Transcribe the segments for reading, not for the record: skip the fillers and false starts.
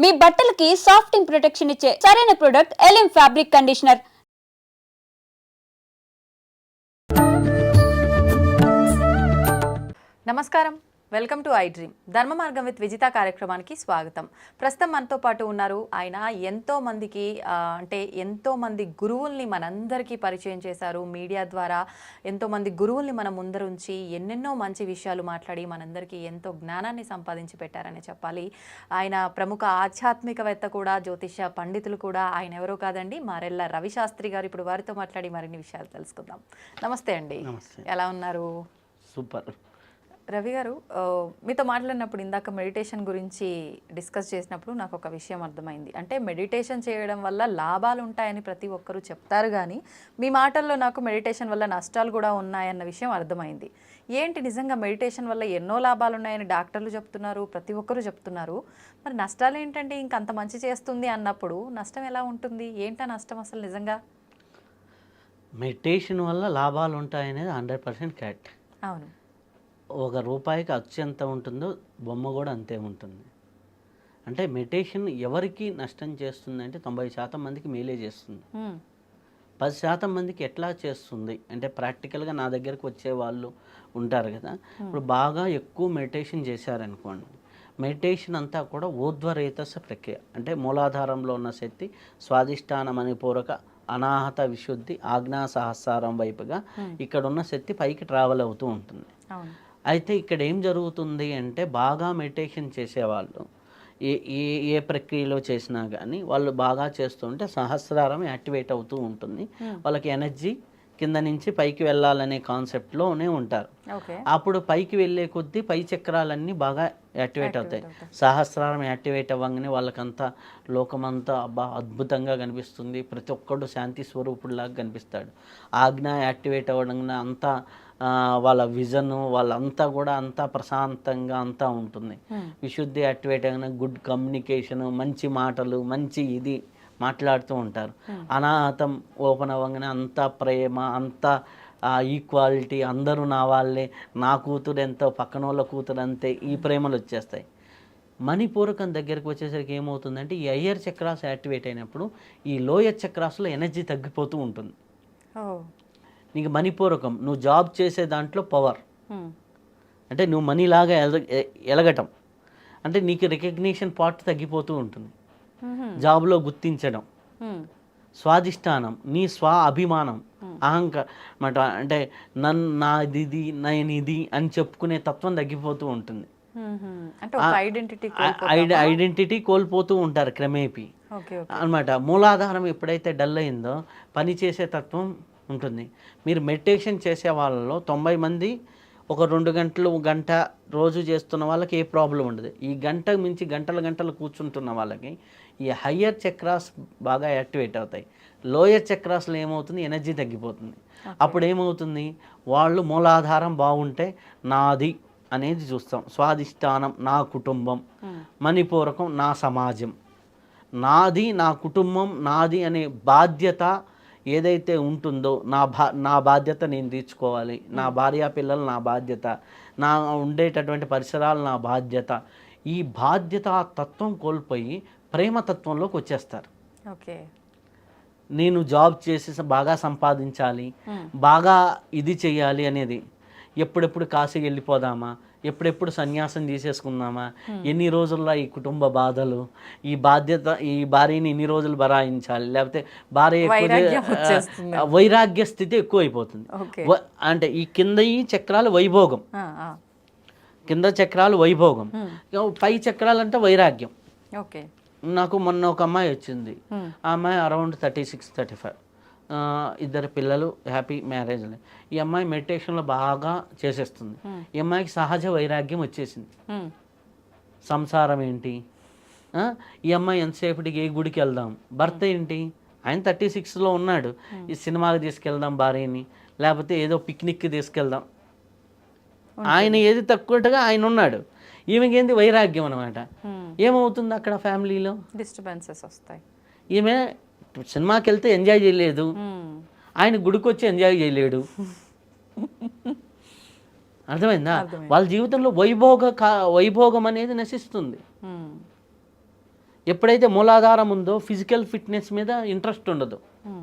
మీ బట్టలకి సాఫ్టింగ్ ప్రొటెక్షన్ ఇచ్చే సరైన ప్రొడక్ట్ ఎలిమ్ ఫ్యాబ్రిక్ కండిషనర్. నమస్కారం, వెల్కమ్ టు ఐ డ్రీమ్. ధర్మ మార్గం విత్ విజిత కార్యక్రమానికి స్వాగతం. ప్రస్తుతం మనతో పాటు ఉన్నారు. ఆయన ఎంతో మంది గురువుల్ని మనందరికీ పరిచయం చేశారు. మీడియా ద్వారా ఎంతోమంది గురువుల్ని మన ముందరుంచి ఎన్నెన్నో మంచి విషయాలు మాట్లాడి మనందరికీ ఎంతో జ్ఞానాన్ని సంపాదించి పెట్టారని చెప్పాలి. ఆయన ప్రముఖ ఆధ్యాత్మికవేత్త కూడా, జ్యోతిష పండితులు కూడా. ఆయన ఎవరో కాదండి, మారెళ్ళ రవిశాస్త్రి గారు. ఇప్పుడు వారితో మాట్లాడి మరిన్ని విషయాలు తెలుసుకుందాం. నమస్తే అండి. ఎలా ఉన్నారు? సూపర్. రవి గారు, మీతో మాట్లాడినప్పుడు ఇందాక మెడిటేషన్ గురించి డిస్కస్ చేసినప్పుడు నాకు ఒక విషయం అర్థమైంది. అంటే మెడిటేషన్ చేయడం వల్ల లాభాలు ఉంటాయని ప్రతి ఒక్కరూ చెప్తారు, కానీ మీ మాటల్లో నాకు మెడిటేషన్ వల్ల నష్టాలు కూడా ఉన్నాయన్న విషయం అర్థమైంది. ఏంటి, నిజంగా మెడిటేషన్ వల్ల ఎన్నో లాభాలు ఉన్నాయని డాక్టర్లు చెప్తున్నారు, ప్రతి ఒక్కరూ చెప్తున్నారు. మరి నష్టాలు ఏంటంటే ఇంకంత మంచి చేస్తుంది అన్నప్పుడు నష్టం ఎలా ఉంటుంది? ఏంటా నష్టం అసలు నిజంగా? మెడిటేషన్ వల్ల లాభాలు ఉంటాయనేది 100% కరెక్ట్. అవును. ఒక రూపాయికి అచ్చు ఎంత ఉంటుందో బొమ్మ కూడా అంతే ఉంటుంది. అంటే మెడిటేషన్ ఎవరికి నష్టం చేస్తుంది అంటే 90% మందికి మేలే చేస్తుంది. 10% మందికి ఎట్లా చేస్తుంది అంటే ప్రాక్టికల్గా నా దగ్గరకు వచ్చే వాళ్ళు ఉంటారు కదా. ఇప్పుడు బాగా ఎక్కువ మెడిటేషన్ చేశారనుకోండి, మెడిటేషన్ అంతా కూడా ఊర్ధ్వరేతస ప్రక్రియ. అంటే మూలాధారంలో ఉన్న శక్తి స్వాధిష్టాన మణిపూరక అనాహత విశుద్ధి ఆజ్ఞా సహస్రారం వైపుగా ఇక్కడ ఉన్న శక్తి పైకి ట్రావెల్ అవుతూ ఉంటుంది. అయితే ఇక్కడ ఏం జరుగుతుంది అంటే బాగా మెడిటేషన్ చేసేవాళ్ళు ఏ ఏ ఏ ప్రక్రియలో చేసినా కానీ వాళ్ళు బాగా చేస్తుంటే సహస్రారం యాక్టివేట్ అవుతూ ఉంటుంది. వాళ్ళకి ఎనర్జీ కింద నుంచి పైకి వెళ్ళాలనే కాన్సెప్ట్లోనే ఉంటారు. అప్పుడు పైకి వెళ్ళే కొద్దీ పై చక్రాలన్నీ బాగా యాక్టివేట్ అవుతాయి. సహస్రారం యాక్టివేట్ అవ్వగానే వాళ్ళకంతా లోకమంతా అబ్బా అద్భుతంగా కనిపిస్తుంది, ప్రతి ఒక్కడు శాంతి స్వరూపుడిలాగా కనిపిస్తాడు. ఆజ్ఞ యాక్టివేట్ అవ్వడంగా అంతా వాళ్ళ విజను వాళ్ళంతా కూడా అంతా ప్రశాంతంగా అంతా ఉంటుంది. విశుద్ధి యాక్టివేట్ అయిన గుడ్ కమ్యూనికేషను, మంచి మాటలు, మంచి ఇది మాట్లాడుతూ ఉంటారు. అనాహతం ఓపెన్ అవ్వగానే అంతా ప్రేమ, అంతా ఈక్వాలిటీ, అందరూ నా వాళ్ళే, నా కూతురు ఎంతో పక్కన వాళ్ళ కూతురు అంతే, ఈ ప్రేమలు వచ్చేస్తాయి. మణిపూరకం దగ్గరికి వచ్చేసరికి ఏమవుతుందంటే ఈ హయ్యర్ చక్రాస్ యాక్టివేట్ అయినప్పుడు ఈ లోయర్ చక్రాస్లో ఎనర్జీ తగ్గిపోతూ ఉంటుంది. నీకు మణిపూరకం నువ్వు జాబ్ చేసే దాంట్లో పవర్, అంటే నువ్వు మనీలాగా ఎలగటం, అంటే నీకు రికగ్నిషన్ పార్ట్ తగ్గిపోతూ ఉంటుంది. జాబ్లో గుర్తించడం, స్వాధిష్టానం, నీ స్వ అభిమానం, అహంకారం, అంటే నాది నేనిది అని చెప్పుకునే తత్వం తగ్గిపోతూ ఉంటుంది. ఐడెంటిటీ కోల్పోతూ ఉంటారు క్రమేపీ అన్నమాట. మూలాధారం ఎప్పుడైతే డల్ అయిందో పని చేసే తత్వం ఉంటుంది. మీరు మెడిటేషన్ చేసే వాళ్ళలో 90 మంది ఒక 2 గంటలు గంట రోజు చేస్తున్న వాళ్ళకి ఏ ప్రాబ్లం ఉండదు. ఈ గంట మించి గంటలు కూర్చుంటున్న వాళ్ళకి ఈ హయ్యర్ చక్రాస్ బాగా యాక్టివేట్ అవుతాయి. లోయర్ చక్రాస్లో ఏమవుతుంది, ఎనర్జీ తగ్గిపోతుంది. అప్పుడు ఏమవుతుంది, వాళ్ళు మూలాధారం బాగుంటే నాది అనేది చూస్తాం, స్వాధిష్టానం నా కుటుంబం, మణిపూరకం నా సమాజం, నాది నా కుటుంబం, నాది అనే బాధ్యత ఏదైతే ఉంటుందో నా బాధ్యత నేను తీర్చుకోవాలి, నా భార్య పిల్లలు నా బాధ్యత, నా ఉండేటటువంటి పరిసరాలు నా బాధ్యత. ఈ బాధ్యత తత్వం కోల్పోయి ప్రేమతత్వంలోకి వచ్చేస్తారు. నేను జాబ్ చేసి బాగా సంపాదించాలి, బాగా ఇది చేయాలి అనేది. ఎప్పుడెప్పుడు కాశీకి వెళ్ళిపోదామా, ఎప్పుడెప్పుడు సన్యాసం తీసేసుకుందామా, ఎన్ని రోజుల్లో ఈ కుటుంబ బాధలు, ఈ బాధ్యత, ఈ భార్యని ఎన్ని రోజులు భరాయించాలి, లేకపోతే భార్య వైరాగ్య స్థితి ఎక్కువ అయిపోతుంది. అంటే ఈ కింద ఈ చక్రాలు వైభోగం, కింద చక్రాలు వైభోగం, పై చక్రాలు అంటే వైరాగ్యం. నాకు మొన్న ఒక అమ్మాయి వచ్చింది, ఆ అమ్మాయి అరౌండ్ 36-35, 2 పిల్లలు, హ్యాపీ మ్యారేజ్. ఈ అమ్మాయి మెడిటేషన్లో బాగా చేసేస్తుంది. ఈ అమ్మాయికి సహజ వైరాగ్యం వచ్చేసింది. సంసారం ఏంటి, ఈ అమ్మాయి ఎంతసేపటికి ఏ గుడికి వెళ్దాం, భర్త ఏంటి ఆయన 36లో ఉన్నాడు, ఈ సినిమాకి తీసుకెళ్దాం భార్యని, లేకపోతే ఏదో పిక్నిక్కి తీసుకెళ్దాం, ఆయన ఏది తక్కువగా ఆయన ఉన్నాడు, ఈమెకేంది వైరాగ్యం అనమాట. ఏమవుతుంది అక్కడ ఫ్యామిలీలో డిస్టర్బెన్సెస్ వస్తాయి. ఈమె సినిమాకి వెళ్తే ఎంజాయ్ చేయలేదు, ఆయన గుడికి వచ్చి ఎంజాయ్ చేయలేడు. అర్థమైందా? వాళ్ళ జీవితంలో వైభోగం అనేది నశిస్తుంది. ఎప్పుడైతే మూలాధారం ఉందో ఫిజికల్ ఫిట్నెస్ మీద ఇంట్రెస్ట్ ఉండదు,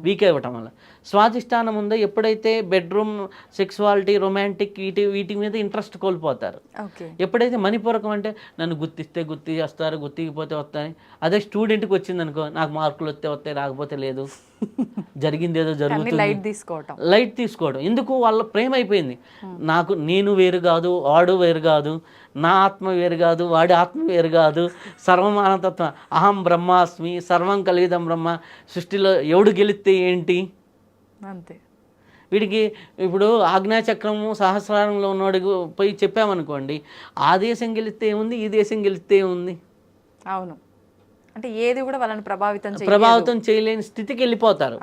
వీక్ అవ్వటం వల్ల. స్వాధిష్టానం ఉందో ఎప్పుడైతే బెడ్రూమ్, సెక్సువాలిటీ, రొమాంటిక్ వీటి మీద ఇంట్రెస్ట్ కోల్పోతారు. ఓకే. ఎప్పుడైతే మణిపూరకం అంటే నన్ను గుర్తిస్తే గుర్తి చేస్తారు, గుర్తికపోతే వస్తాయి. అదే స్టూడెంట్కి వచ్చింది అనుకో, నాకు మార్కులు వస్తే వస్తాయి, రాకపోతే లేదు, జరిగింది ఏదో జరుగుతుంది, లైట్ తీసుకోవడం. ఎందుకు? వాళ్ళ ప్రేమ అయిపోయింది. నేను వేరు కాదు, వాడు వేరు కాదు, నా ఆత్మ వేరు కాదు, వాడి ఆత్మ వేరు కాదు, సర్వమానతత్వం, అహం బ్రహ్మాస్మి, సర్వం కలిగిదం బ్రహ్మ, సృష్టిలో ఎవడు గెలిస్తే ఏంటి అంతే. వీడికి ఇప్పుడు ఆజ్ఞాచక్రము సహస్రారంలో ఉన్నవాడికి పోయి చెప్పామనుకోండి, ఆ దేశం గెలిస్తే ఏముంది, ఈ దేశం గెలిస్తే ఏముంది? అవును, అంటే ఏది కూడా వాళ్ళని ప్రభావితం చేయలేని స్థితికి వెళ్ళిపోతారు.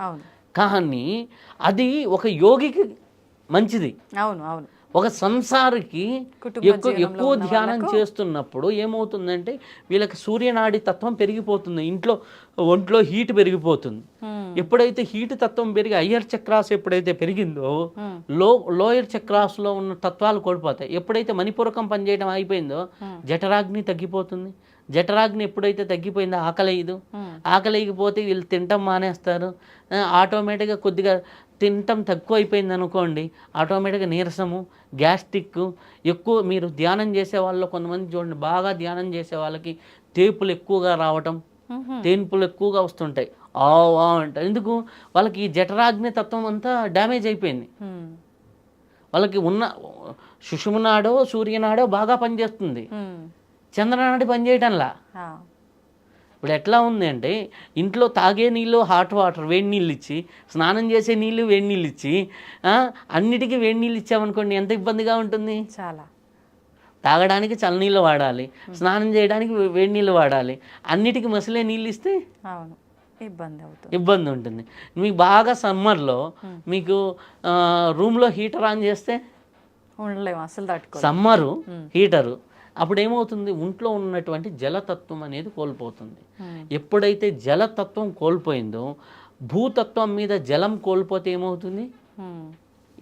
కానీ అది ఒక యోగికి మంచిది. అవును అవును. ఒక సంసారికి ఎక్కువ ధ్యానం చేస్తున్నప్పుడు ఏమవుతుందంటే వీళ్ళకి సూర్యనాడి తత్వం పెరిగిపోతుంది, ఒంట్లో హీట్ పెరిగిపోతుంది. ఎప్పుడైతే హీట్ తత్వం పెరిగి హయ్యర్ చక్రాస్ ఎప్పుడైతే పెరిగిందో లోయర్ చక్రాస్లో ఉన్న తత్వాలు కోల్పోతాయి. ఎప్పుడైతే మణిపూరకం పనిచేయడం అయిపోయిందో జఠరాగ్ని తగ్గిపోతుంది. జఠరాగ్ని ఎప్పుడైతే తగ్గిపోయిందో ఆకలిగిపోతే వీళ్ళు తినటం మానేస్తారు. ఆటోమేటిక్గా కొద్దిగా తినటం తక్కువ అయిపోయింది అనుకోండి, ఆటోమేటిక్గా నీరసము, గ్యాస్ట్రిక్ ఎక్కువ. మీరు ధ్యానం చేసే వాళ్ళు కొంతమంది చూడండి, బాగా ధ్యానం చేసే వాళ్ళకి తేపులు ఎక్కువగా రావటం, తేన్పులు ఎక్కువగా వస్తుంటాయి, అంటారు. ఎందుకు? వాళ్ళకి ఈ జఠరాగ్ని తత్వం అంతా డ్యామేజ్ అయిపోయింది. వాళ్ళకి ఉన్న సుషుమ్నాడో సూర్యనాడో బాగా పనిచేస్తుంది, చంద్రనాడి పనిచేయటంలా. ఇప్పుడు ఎట్లా ఉంది అంటే ఇంట్లో తాగే నీళ్ళు హాట్ వాటర్, వేడి నీళ్ళు ఇచ్చి, స్నానం చేసే నీళ్ళు వేడి నీళ్ళు ఇచ్చి, అన్నిటికీ వేడి నీళ్ళు ఇచ్చామనుకోండి ఎంత ఇబ్బందిగా ఉంటుంది. చాలా. తాగడానికి చల్లనీళ్ళు వాడాలి, స్నానం చేయడానికి వేడి నీళ్ళు వాడాలి, అన్నిటికీ మసలే నీళ్ళు ఇస్తే ఇబ్బంది ఉంటుంది. మీకు బాగా సమ్మర్లో మీకు రూమ్లో హీటర్ ఆన్ చేస్తే ఉండలేము అసలు, సమ్మరు హీటరు, అప్పుడు ఏమవుతుంది? ఒంట్లో ఉన్నటువంటి జలతత్వం అనేది కోల్పోతుంది. ఎప్పుడైతే జలతత్వం కోల్పోయిందో భూతత్వం మీద జలం కోల్పోతే ఏమవుతుంది?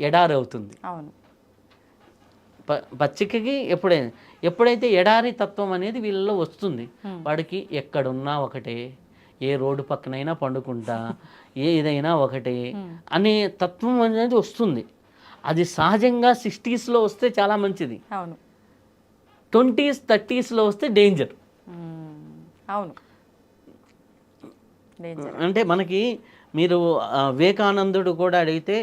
ఎడారి అవుతుంది. పచ్చికకి ఎప్పుడైతే ఎడారి తత్వం అనేది వీళ్ళలో వస్తుంది, వాడికి ఎక్కడున్నా ఒకటే, ఏ రోడ్డు పక్కనైనా పండుకుంటా, ఏదైనా ఒకటే అనే తత్వం అనేది వస్తుంది. అది సహజంగా 60sలో వస్తే చాలా మంచిది. 20s 30sలో వస్తే డేంజర్. అవును, అంటే మనకి మీరు వివేకానందుడు కూడా అడిగితే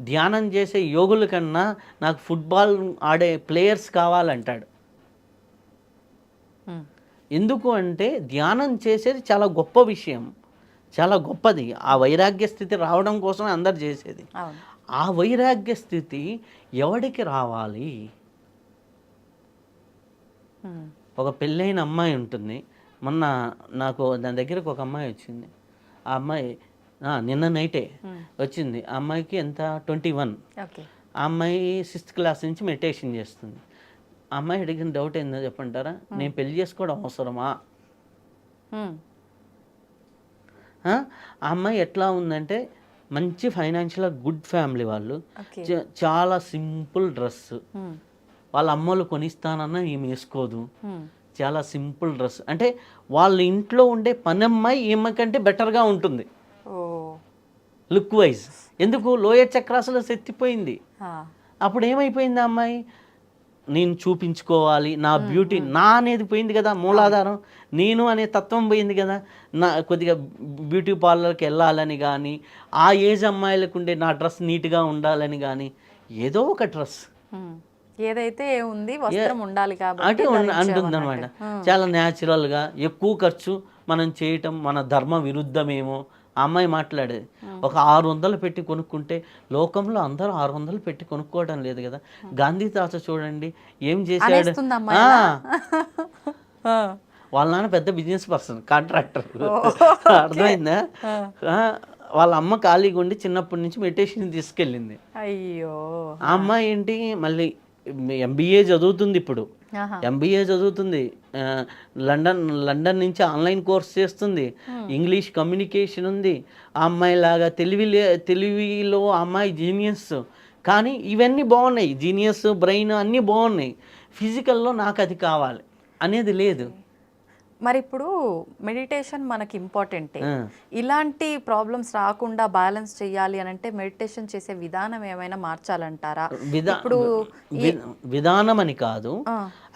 ధ్యానం చేసే యోగుల కన్నా నాకు ఫుట్బాల్ ఆడే ప్లేయర్స్ కావాలంటాడు. ఎందుకు అంటే ధ్యానం చేసేది చాలా గొప్ప విషయం, చాలా గొప్పది. ఆ వైరాగ్య స్థితి రావడం కోసమే అందరు చేసేది. ఆ వైరాగ్య స్థితి ఎవడికి రావాలి? ఒక పెళ్ళైన అమ్మాయి ఉంటుంది. మొన్న నాకు దాని దగ్గరకు ఒక అమ్మాయి వచ్చింది. ఆ అమ్మాయి నిన్న నైటే వచ్చింది. ఆ అమ్మాయికి ఎంత 21. ఆ అమ్మాయి 6th క్లాస్ నుంచి మెడిటేషన్ చేస్తుంది. ఆ అమ్మాయి అడిగిన డౌట్ ఏందో చెప్పంటారా? నేను పెళ్లి చేసుకోవడం అవసరమా? ఆ అమ్మాయి ఎట్లా ఉందంటే మంచి ఫైనాన్షియల్గా గుడ్ ఫ్యామిలీ వాళ్ళు, చాలా సింపుల్ డ్రెస్, వాళ్ళ అమ్మలు కొనిస్తానన్నా ఈమె వేసుకోదు, చాలా సింపుల్ డ్రెస్. అంటే వాళ్ళ ఇంట్లో ఉండే పనమ్మాయి ఈమె కంటే బెటర్గా ఉంటుంది లుక్ వైజ్. ఎందుకు? లోయర్ చక్రాసులో సెత్తిపోయింది. అప్పుడు ఏమైపోయింది ఆ అమ్మాయి? నేను చూపించుకోవాలి, నా బ్యూటీ, నా అనేది పోయింది కదా, మూలాధారం నేను అనే తత్వం పోయింది కదా. నా కొద్దిగా బ్యూటీ పార్లర్కి వెళ్ళాలని కానీ, ఆ ఏజ్ అమ్మాయిలకు ఉండే నా డ్రెస్ నీట్గా ఉండాలని కానీ, ఏదో ఒక డ్రెస్ ఏదైతే ఉంది వస్త్రం ఉండాలి కాబట్టి అంటుంది అనమాట. చాలా న్యాచురల్గా, ఎక్కువ ఖర్చు మనం చేయటం మన ధర్మ విరుద్ధమేమో. ఆ అమ్మాయి మాట్లాడేది, ఒక 600 పెట్టి కొనుక్కుంటే, లోకంలో అందరూ 600 పెట్టి కొనుక్కోవడం లేదు కదా. గాంధీ తాత చూడండి ఏం చేశాడు. వాళ్ళ నాన్న పెద్ద బిజినెస్ పర్సన్, కాంట్రాక్టర్, అర్థమైందా? వాళ్ళ అమ్మ ఖాళీగా ఉండి చిన్నప్పటి నుంచి మెడిటేషన్ తీసుకెళ్ళింది. అయ్యో, ఆ అమ్మాయి ఏంటి మళ్ళీ MBA చదువుతుంది. ఇప్పుడు MBA చదువుతుంది, లండన్ నుంచి ఆన్లైన్ కోర్స్ చేస్తుంది, ఇంగ్లీష్ కమ్యూనికేషన్ ఉంది. ఆ అమ్మాయి లాగా తెలివిలో ఆ అమ్మాయి జీనియస్. కానీ ఇవన్నీ బాగున్నాయి, జీనియస్, బ్రెయిన్ అన్నీ బాగున్నాయి. ఫిజికల్లో నాకు అది కావాలి అనేది లేదు. మరి ఇప్పుడు మెడిటేషన్ మనకి ఇంపార్టెంటే. ఇలాంటి ప్రాబ్లమ్స్ రాకుండా బ్యాలెన్స్ చేయాలి అని అంటే మెడిటేషన్ చేసే విధానం ఏమైనా మార్చాలంటారా? ఇప్పుడు విధానం అని కాదు,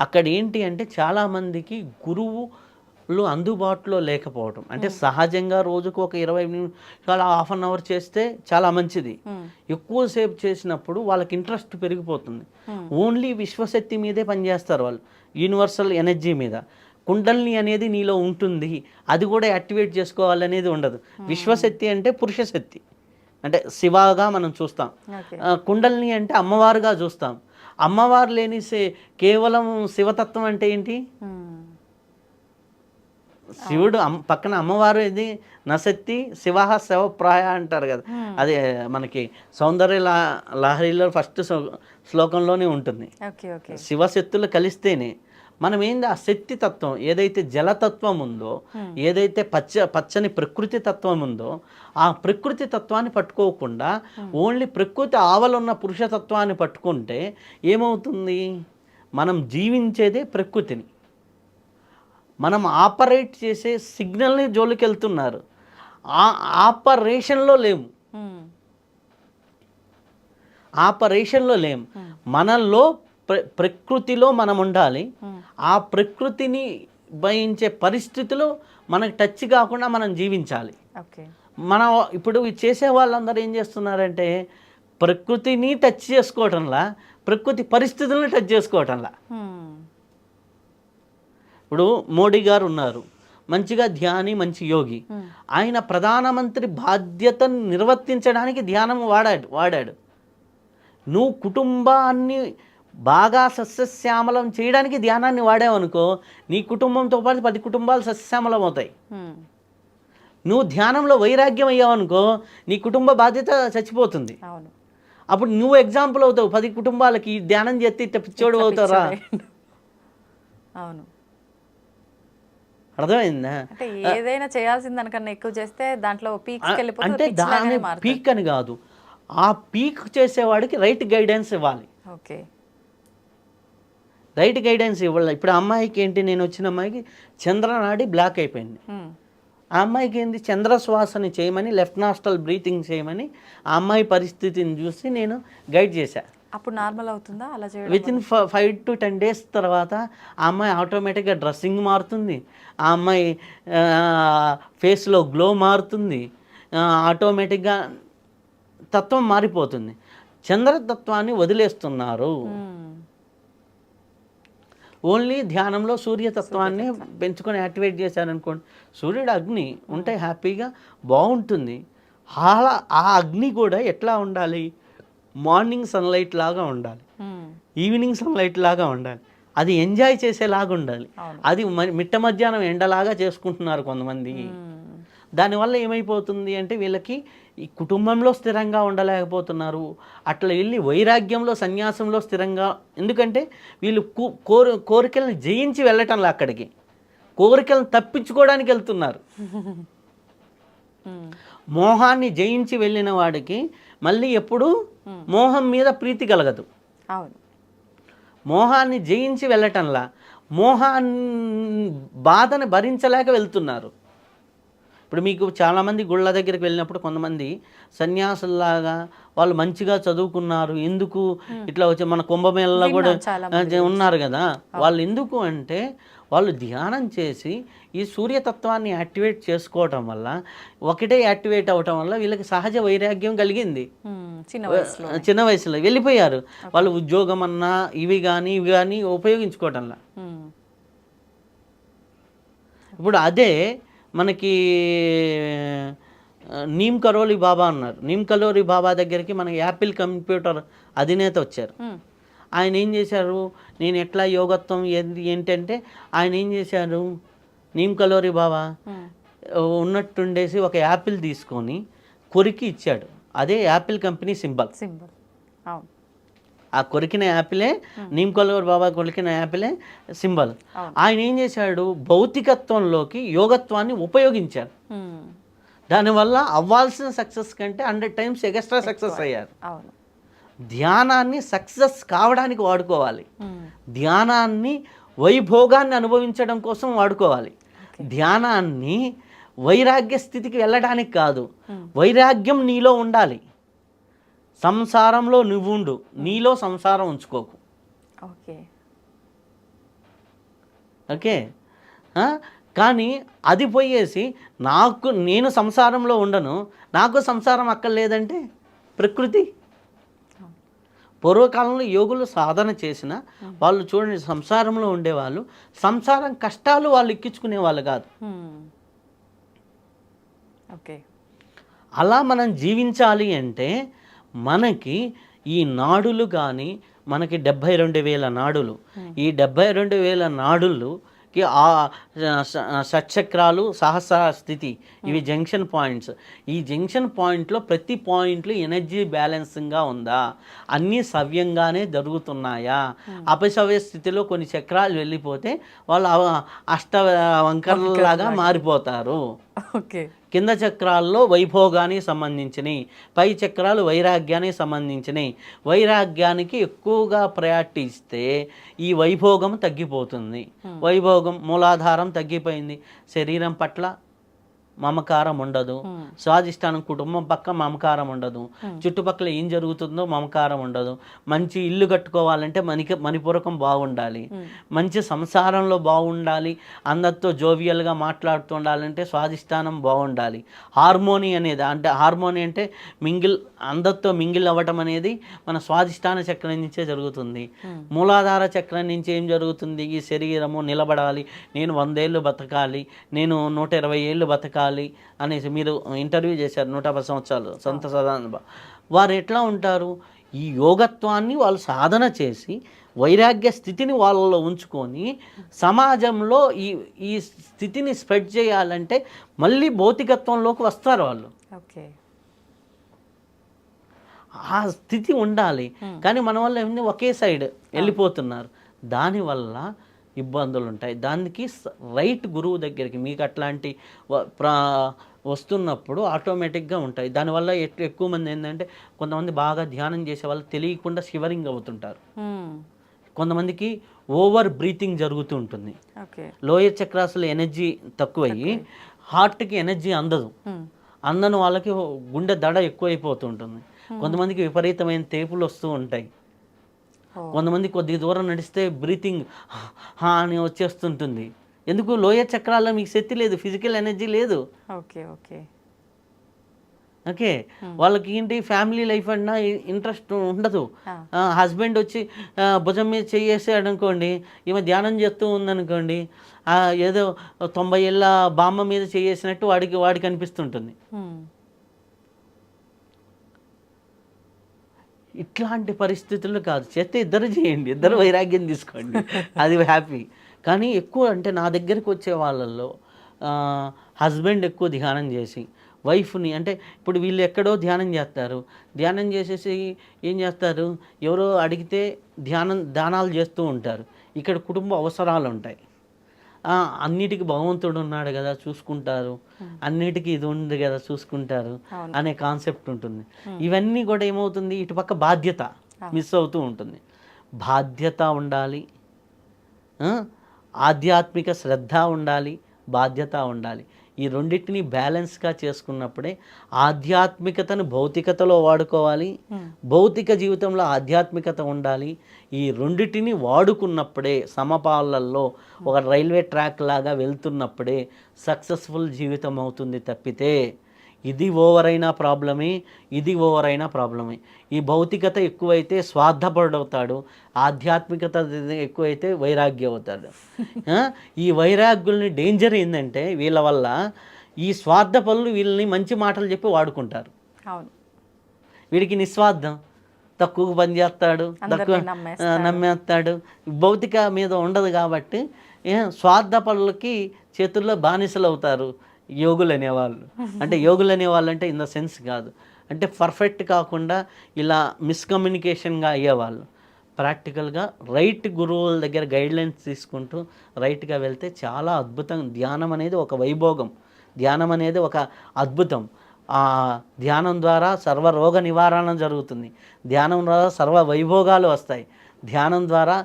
అక్కడ ఏంటి అంటే చాలా మందికి గురువులు అందుబాటులో లేకపోవడం. అంటే సహజంగా రోజుకు ఒక 20 నిమిషాలు, హాఫ్ అన్ అవర్ చేస్తే చాలా మంచిది. ఎక్కువసేపు చేసినప్పుడు వాళ్ళకి ఇంట్రెస్ట్ పెరిగిపోతుంది. ఓన్లీ విశ్వశక్తి మీదే పనిచేస్తారు వాళ్ళు, యూనివర్సల్ ఎనర్జీ మీద. కుండల్ని అనేది నీలో ఉంటుంది, అది కూడా యాక్టివేట్ చేసుకోవాలనేది ఉండదు. విశ్వశక్తి అంటే పురుష శక్తి, అంటే శివగా మనం చూస్తాం. కుండల్ని అంటే అమ్మవారుగా చూస్తాం. అమ్మవారు లేని కేవలం శివతత్వం అంటే ఏంటి? శివుడు పక్కన అమ్మవారు ఇది నశక్తి శివ శివప్రాయ అంటారు కదా, అదే మనకి సౌందర్య లహరిలో ఫస్ట్ శ్లోకంలోనే ఉంటుంది. శివశక్తులు కలిస్తేనే మనం ఏంది ఆ శక్తి తత్వం, ఏదైతే జలతత్వం ఉందో, ఏదైతే పచ్చని ప్రకృతి తత్వం ఉందో, ఆ ప్రకృతి తత్వాన్ని పట్టుకోకుండా ఓన్లీ ప్రకృతి ఆవలున్న పురుషతత్వాన్ని పట్టుకుంటే ఏమవుతుంది? మనం జీవించేదే ప్రకృతిని, మనం ఆపరేట్ చేసే సిగ్నల్ని జోలికి వెళ్తున్నారు, ఆపరేషన్లో లేము. ఆపరేషన్లో లేము. మనలో ప్రకృతిలో మనం ఉండాలి. ఆ ప్రకృతిని భయించే పరిస్థితులు మనకు టచ్ కాకుండా మనం జీవించాలి. మనం ఇప్పుడు చేసే వాళ్ళందరూ ఏం చేస్తున్నారంటే ప్రకృతిని టచ్ చేసుకోవటంలా, ప్రకృతి పరిస్థితులను టచ్ చేసుకోవటంలా. ఇప్పుడు మోడీ గారు ఉన్నారు, మంచిగా ధ్యాని, మంచి యోగి. ఆయన ప్రధానమంత్రి బాధ్యతను నిర్వర్తించడానికి ధ్యానం వాడాడు. నువ్వు కుటుంబాన్ని బాగా సస్యశ్యామలం చేయడానికి ధ్యానాన్ని వాడావనుకో, నీ కుటుంబంతో పాటు 10 కుటుంబాలు సస్యశ్యామలం అవుతాయి. నువ్వు ధ్యానంలో వైరాగ్యం అయ్యావనుకో, నీ కుటుంబ బాధ్యత చచ్చిపోతుంది. అప్పుడు నువ్వు ఎగ్జాంపుల్ అవుతావు 10 కుటుంబాలకి. ధ్యానం చేస్తే ఇట్ట పిచ్చోడు అవుతారా? అవును, అర్థమైందా? అంటే ఏదైనా చేయాల్సిన దానికన్నా ఎక్కువ చేస్తే దాంట్లో అంటే దాని పీక్ అని కాదు, ఆ పీక్ చేసేవాడికి రైట్ గైడెన్స్ ఇవ్వాలి. రైట్ గైడెన్స్ ఇవ్వాలి. ఇప్పుడు అమ్మాయికి ఏంటి, నేను వచ్చిన అమ్మాయికి చంద్రనాడి బ్లాక్ అయిపోయింది. ఆ అమ్మాయికి ఏంటి, చంద్రశ్వాసని చేయమని, లెఫ్ట్ నాస్ట్రల్ బ్రీతింగ్ చేయమని ఆ అమ్మాయి పరిస్థితిని చూసి నేను గైడ్ చేశాను. అప్పుడు నార్మల్ అవుతుందా అలా చేయడం? వితిన్ 5 to 10 days తర్వాత ఆ అమ్మాయి ఆటోమేటిక్గా డ్రెస్సింగ్ మారుతుంది, ఆ అమ్మాయి ఫేస్లో గ్లో మారుతుంది, ఆటోమేటిక్గా తత్వం మారిపోతుంది. చంద్రతత్వాన్ని వదిలేస్తున్నారు. ఓన్లీ ధ్యానంలో సూర్యతత్వాన్ని పెంచుకొని యాక్టివేట్ చేశారనుకోండి, సూర్యుడు అగ్ని ఉంటే హ్యాపీగా బాగుంటుంది. ఆ అగ్ని కూడా ఎట్లా ఉండాలి? మార్నింగ్ సన్లైట్ లాగా ఉండాలి, ఈవినింగ్ సన్లైట్ లాగా ఉండాలి, అది ఎంజాయ్ చేసేలాగా ఉండాలి. అది మిట్ట మధ్యాహ్నం ఎండలాగా చేసుకుంటున్నారు కొంతమంది. దానివల్ల ఏమైపోతుంది అంటే వీళ్ళకి ఈ కుటుంబంలో స్థిరంగా ఉండలేకపోతున్నారు. అట్లా వెళ్ళి వైరాగ్యంలో, సన్యాసంలో స్థిరంగా, ఎందుకంటే వీళ్ళు కోరికలను జయించి వెళ్ళటంలో అక్కడికి కోరికలను తప్పించుకోవడానికి వెళ్తున్నారు. మోహాన్ని జయించి వెళ్ళిన వాడికి మళ్ళీ ఎప్పుడు మోహం మీద ప్రీతి కలగదు. మోహాన్ని జయించి వెళ్ళటంలా బాధని భరించలేక వెళ్తున్నారు. ఇప్పుడు మీకు చాలామంది గుళ్ళ దగ్గరికి వెళ్ళినప్పుడు కొంతమంది సన్యాసుల్లాగా వాళ్ళు మంచిగా చదువుకున్నారు, ఎందుకు ఇట్లా వచ్చి మన కుంభమేళలో కూడా ఉన్నారు కదా, వాళ్ళు ఎందుకు అంటే వాళ్ళు ధ్యానం చేసి ఈ సూర్యతత్వాన్ని యాక్టివేట్ చేసుకోవటం వల్ల, ఒకటే యాక్టివేట్ అవటం వల్ల వీళ్ళకి సహజ వైరాగ్యం కలిగింది. చిన్న వయసులో వెళ్ళిపోయారు. వాళ్ళు ఉద్యోగం అన్నా ఇవి కానీ ఉపయోగించుకోవటంలా. ఇప్పుడు అదే మనకి నీమ్ కరోలి బాబా అన్నారు. నీమ్ కరోలి బాబా దగ్గరికి మన యాపిల్ కంప్యూటర్ అధినేత వచ్చారు. ఆయన ఏం చేశారు, నేను ఎట్లా యోగత్వం ఏంటంటే ఆయన ఏం చేశారు, నీమ్ కలోరి బాబా ఉన్నట్టుండేసి ఒక యాపిల్ తీసుకొని కొరికి ఇచ్చాడు. అదే యాపిల్ కంపెనీ సింబల్. ఆ కొరికిన యాపిలే, నీమ్ కలోరి బాబా కొరికిన యాపిలే సింబల్. ఆయన ఏం చేశాడు, భౌతికత్వంలోకి యోగత్వాన్ని ఉపయోగించారు. దానివల్ల అవ్వాల్సిన సక్సెస్ కంటే 100 times ఎక్స్ట్రా సక్సెస్ అయ్యారు. ధ్యానాన్ని సక్సెస్ కావడానికి వాడుకోవాలి, ధ్యానాన్ని వైభోగాన్ని అనుభవించడం కోసం వాడుకోవాలి. ధ్యానాన్ని వైరాగ్య స్థితికి వెళ్ళడానికి కాదు, వైరాగ్యం నీలో ఉండాలి. సంసారంలో నువ్వు ఉండు, నీలో సంసారం ఉంచుకోకు. ఓకే ఓకే కానీ అది పోయేసి నేను సంసారంలో ఉండను, నాకు సంసారం అక్కర్లేదంటే ప్రకృతి. పూర్వకాలంలో యోగులు సాధన చేసిన వాళ్ళు చూడండి, సంసారంలో ఉండేవాళ్ళు సంసారం కష్టాలు వాళ్ళు ఎక్కించుకునే వాళ్ళు కాదు. ఓకే అలా మనం జీవించాలి అంటే మనకి ఈ నాడులు కానీ, మనకి 72,000 నాడులు, ఈ 72,000 నాడులుకి ఆ షట్చక్రాలు, సహస్ర స్థితి, ఇవి జంక్షన్ పాయింట్స్. ఈ జంక్షన్ పాయింట్లో ప్రతి పాయింట్లు ఎనర్జీ బ్యాలెన్సింగ్గా ఉందా, అన్నీ సవ్యంగానే జరుగుతున్నాయా? అపసవ్య స్థితిలో కొన్ని చక్రాలు వెళ్ళిపోతే వాళ్ళు అష్టవంకరలాగా మారిపోతారు. ఓకే కింద చక్రాల్లో వైభోగానికి సంబంధించినవి, పై చక్రాలు వైరాగ్యానికి సంబంధించినవి. వైరాగ్యానికి ఎక్కువగా ప్రయారిటీ ఇస్తే ఈ వైభోగం తగ్గిపోతుంది. వైభోగం మూలాధారం తగ్గిపోయింది, శరీరం పట్ల మమకారం ఉండదు, స్వాధిష్టానం కుటుంబం పక్క మమకారం ఉండదు, చుట్టుపక్కల ఏం జరుగుతుందో మమకారం ఉండదు. మంచి ఇల్లు కట్టుకోవాలంటే మణిపూరకం బాగుండాలి, మంచి సంసారంలో బాగుండాలి, అందరితో జోవియల్గా మాట్లాడుతూ ఉండాలంటే స్వాధిష్టానం బాగుండాలి. హార్మోని అనేది హార్మోని అంటే అందరితో మింగిల్ అవ్వటం అనేది మన స్వాధిష్టాన చక్రం నుంచే జరుగుతుంది. మూలాధార చక్రం నుంచి ఏం జరుగుతుంది? ఈ శరీరము నిలబడాలి, నేను 100 ఏళ్ళు బతకాలి, నేను 120 ఏళ్ళు బతకాలి అనేసి. మీరు ఇంటర్వ్యూ చేశారు 110 సంవత్సరాలు సంత సదానంద. వారు ఎట్లా ఉంటారు? ఈ యోగత్వాన్ని వాళ్ళు సాధన చేసి వైరాగ్య స్థితిని వాళ్ళలో ఉంచుకొని సమాజంలో ఈ స్థితిని స్ప్రెడ్ చేయాలంటే మళ్ళీ భౌతికత్వంలోకి వస్తారు వాళ్ళు. ఓకే ఆ స్థితి ఉండాలి. కానీ మన వల్ల ఏమి ఒకే సైడ్ వెళ్ళిపోతున్నారు, దానివల్ల ఇబ్బందులు ఉంటాయి. దానికి రైట్ గురువు దగ్గరికి మీకు అట్లాంటి వస్తున్నప్పుడు ఆటోమేటిక్గా ఉంటాయి. దానివల్ల ఎక్కువ మంది ఏంటంటే, కొంతమంది బాగా ధ్యానం చేసే వాళ్ళు తెలియకుండా షివరింగ్ అవుతుంటారు. కొంతమందికి ఓవర్ బ్రీతింగ్ జరుగుతూ ఉంటుంది. లోయర్ చక్రాసులో ఎనర్జీ తక్కువయ్యి హార్ట్కి ఎనర్జీ అందని వాళ్ళకి గుండె దడ ఎక్కువైపోతూ ఉంటుంది. కొంతమందికి విపరీతమైన తేపులు వస్తూ ఉంటాయి. కొంతమంది కొద్ది దూరం నడిస్తే బ్రీతింగ్ అని వచ్చేస్తుంటుంది. ఎందుకు? లోయర్ చక్రాల్లో మీకు శక్తి లేదు, ఫిజికల్ ఎనర్జీ లేదు. ఓకే ఓకే ఓకే వాళ్ళకి ఏంటి, ఫ్యామిలీ లైఫ్ అన్నా ఇంట్రెస్ట్ ఉండదు. హస్బెండ్ వచ్చి భుజం మీద చేసాడు అనుకోండి, ఈమె ధ్యానం చేస్తూ ఉందనుకోండి, ఏదో 90 ఏళ్ళ బామ్మ మీద చేసినట్టు వాడికి అనిపిస్తుంటుంది. ఇట్లాంటి పరిస్థితులు కాదు, చేస్తే ఇద్దరు చేయండి, ఇద్దరు వైరాగ్యం తీసుకోండి, అది హ్యాపీ. కానీ ఎక్కువ అంటే నా దగ్గరికి వచ్చే వాళ్ళల్లో హస్బెండ్ ఎక్కువ ధ్యానం చేసి వైఫ్ని, అంటే ఇప్పుడు వీళ్ళు ఎక్కడో ధ్యానం చేస్తారు, ధ్యానం చేసేసి ఏం చేస్తారు, ఎవరో అడిగితే ధ్యానాలు చేస్తూ ఉంటారు. ఇక్కడ కుటుంబ అవసరాలు ఉంటాయి, అన్నిటికీ భగవంతుడు ఉన్నాడు కదా చూసుకుంటారు, అన్నిటికీ ఇది ఉంది కదా చూసుకుంటారు అనే కాన్సెప్ట్ ఉంటుంది. ఇవన్నీ కూడా ఏమవుతుంది, ఇటుపక్క బాధ్యత మిస్ అవుతూ ఉంటుంది. బాధ్యత ఉండాలి, ఆధ్యాత్మిక శ్రద్ధ ఉండాలి, బాధ్యత ఉండాలి. ఈ రెండింటిని బ్యాలెన్స్గా చేసుకున్నప్పుడే ఆధ్యాత్మికతను భౌతికతలో వాడుకోవాలి, భౌతిక జీవితంలో ఆధ్యాత్మికత ఉండాలి. ఈ రెండింటిని వాడుకున్నప్పుడే సమపాలల్లో ఒక రైల్వే ట్రాక్ లాగా వెళ్తున్నప్పుడే సక్సెస్ఫుల్ జీవితం అవుతుంది. తప్పితే ఇది ఓవర్ అయినా ప్రాబ్లమే, ఇది ఓవర్ అయినా ప్రాబ్లమే. ఈ భౌతికత ఎక్కువైతే స్వార్థపరుడవుతాడు, ఆధ్యాత్మికత ఎక్కువైతే వైరాగ్యం అవుతాడు. ఈ వైరాగ్యుల్ని డేంజర్ ఏంటంటే, వీళ్ళ వల్ల ఈ స్వార్థ పనులు వీళ్ళని మంచి మాటలు చెప్పి వాడుకుంటారు. అవును, వీడికి నిస్వార్థం, తక్కువ పని చేస్తాడు, తక్కువ నమ్మేస్తాడు, భౌతిక మీద ఉండదు కాబట్టి స్వార్థ పనులకి చేతుల్లో బానిసలు అవుతారు యోగులు అనేవాళ్ళు. అంటే యోగులు అనేవాళ్ళు అంటే ఇన్ ద సెన్స్ కాదు, అంటే పర్ఫెక్ట్ కాకుండా ఇలా మిస్కమ్యూనికేషన్గా అయ్యేవాళ్ళు. ప్రాక్టికల్గా రైట్ గురువుల దగ్గర గైడ్లైన్స్ తీసుకుంటూ రైట్గా వెళ్తే చాలా అద్భుతం. ధ్యానం అనేది ఒక వైభోగం, ధ్యానం అనేది ఒక అద్భుతం. ఆ ధ్యానం ద్వారా సర్వరోగ నివారణ జరుగుతుంది, ధ్యానం ద్వారా సర్వ వైభోగాలు వస్తాయి, ధ్యానం ద్వారా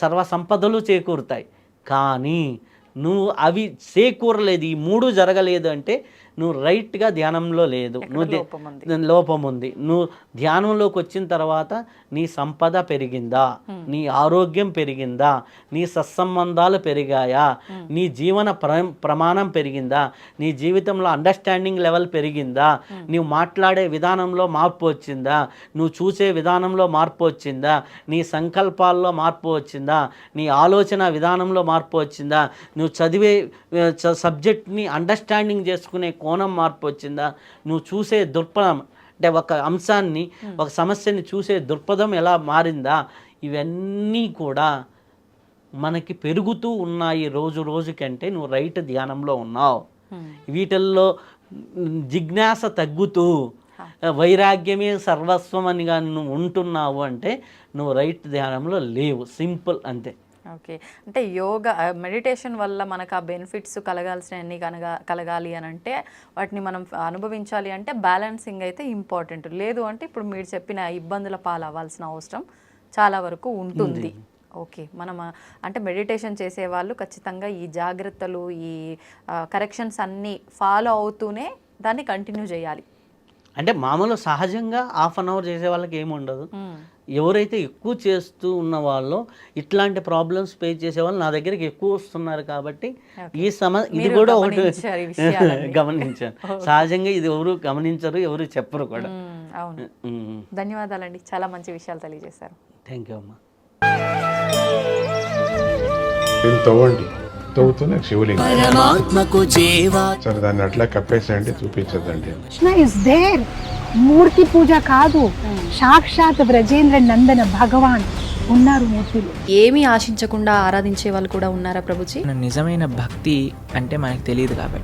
సర్వ సంపదలు చేకూరుతాయి. కానీ నువ్వు అవి చేకూరలేదు, ఈ 3 జరగలేదు అంటే నువ్వు రైట్గా ధ్యానంలో లేదు, లోపం ఉంది. నువ్వు ధ్యానంలోకి వచ్చిన తర్వాత నీ సంపద పెరిగిందా, నీ ఆరోగ్యం పెరిగిందా, నీ సత్సంబంధాలు పెరిగాయా, నీ జీవన ప్రమాణం పెరిగిందా, నీ జీవితంలో అండర్స్టాండింగ్ లెవెల్ పెరిగిందా, నువ్వు మాట్లాడే విధానంలో మార్పు వచ్చిందా, నువ్వు చూసే విధానంలో మార్పు వచ్చిందా, నీ సంకల్పాల్లో మార్పు వచ్చిందా, నీ ఆలోచన విధానంలో మార్పు వచ్చిందా, నువ్వు చదివే సబ్జెక్ట్ని అండర్స్టాండింగ్ చేసుకునే కోణం మార్పు వచ్చిందా, నువ్వు చూసే దృక్పథం అంటే ఒక అంశాన్ని ఒక సమస్యని చూసే దృక్పథం ఎలా మారిందా, ఇవన్నీ కూడా మనకి పెరుగుతూ ఉన్నాయి రోజు రోజుకంటే నువ్వు రైట్ ధ్యానంలో ఉన్నావు. వీటిల్లో జిజ్ఞాస తగ్గుతూ వైరాగ్యమే సర్వస్వం అని కానీ నువ్వు ఉంటున్నావు అంటే నువ్వు రైట్ ధ్యానంలో లేవు, సింపుల్ అంతే. ఓకే, అంటే యోగా మెడిటేషన్ వల్ల మనకు ఆ బెనిఫిట్స్ కలగాల్సినవన్నీ కలగాలి అని అంటే వాటిని మనం అనుభవించాలి అంటే బ్యాలెన్సింగ్ అయితే ఇంపార్టెంట్. లేదు అంటే ఇప్పుడు మీరు చెప్పిన ఇబ్బందుల పాలు అవ్వాల్సిన అవసరం చాలా వరకు ఉంటుంది. ఓకే, మనం అంటే మెడిటేషన్ చేసేవాళ్ళు ఖచ్చితంగా ఈ జాగ్రత్తలు, ఈ కరెక్షన్స్ అన్నీ ఫాలో అవుతూనే దాన్ని కంటిన్యూ చేయాలి. అంటే మామూలు సహజంగా 1/2 అవర్ చేసే వాళ్ళకి ఏమి ఉండదు. ఎవరైతే ఎక్కువ చేస్తూ ఉన్న వాళ్ళు ఇట్లాంటి ప్రాబ్లమ్స్ ఫేస్ చేసే వాళ్ళు నా దగ్గరికి ఎక్కువ వస్తున్నారు కాబట్టి ఇది కూడా ఒకటి గమనించాను. సహజంగా ఇది ఎవరు గమనించరు, ఎవరు చెప్పరు కూడా. అవును, ధన్యవాదాలండి, చాలా మంచి విషయాలు తెలియజేశారు. థ్యాంక్ యూ అమ్మా. తవ్వండి, తవ్వుతూనే శివలింగం సరే దాన్ని అట్లా కప్పేసేయండి, చూపించదండి. కృష్ణ ఇస్ దేర్, మూర్తి పూజ కాదు, సాక్షాత్ బ్రజేంద్ర నందన భగవాన్ ఉన్నారు మూర్తిలో. ఏమీ ఆశించకుండా ఆరాధించే వాళ్ళు కూడా ఉన్నారా ప్రభుజీ? నిజమైన భక్తి అంటే మనకు తెలియదు కాబట్టి